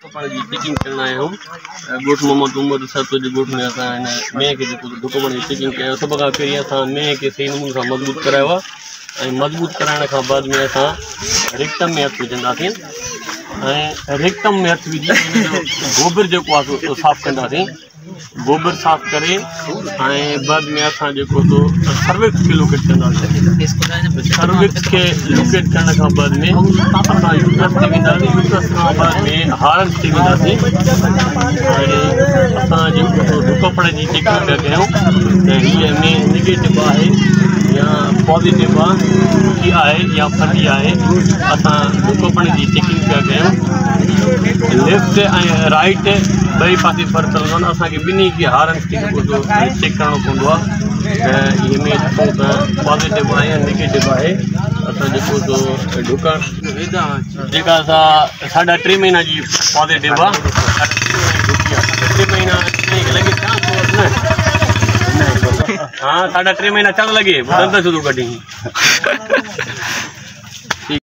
checking करना है हम गोठ मोहम्मद उमर साहब जो गोठ में असा मैं के डॉक्यूमेंट की चेकिंग कयो सब का पहिरीं असा मैं के सही नमूने से मजबूत करायो है मजबूत कराने का बाद में असा रिक्तम में हथ विझंदासीं रिक्तम में हथ विझी गोबर जो साफ़ कंदासीं गोबर साफ़ करे बाद में असा तो सर्विक्स के लोकेट कंदासीं सर्विक्स के लोकेट करने का बाद में असां यूट्रस ते वेंदासीं यूट्रस खां बाद में हार्स ते वेंदासीं असां ढुकपड़ जी चेकिंग पिया कयूं हीअ में नेगेटिव आहे या पॉजिटिव आहे या फली आहे असां ढुकपड़ जी चेकिंग पिया कयूं लेफ्ट ऐं राइट ॿई पासे फ़र्क़ु लॻंदो असांखे ॿिन्ही खे हारनि खे चेक करणो पवंदो आहे हिन में ॾिसूं त पॉज़िटिव आहे या नेगेटिव आहे असां ढुकणु जेका असां 3.5 महीना जी पॉज़िटिव आहे 3 महीना लॻे हाँ 3.5 महीना चल लगे दंद शुरू कटी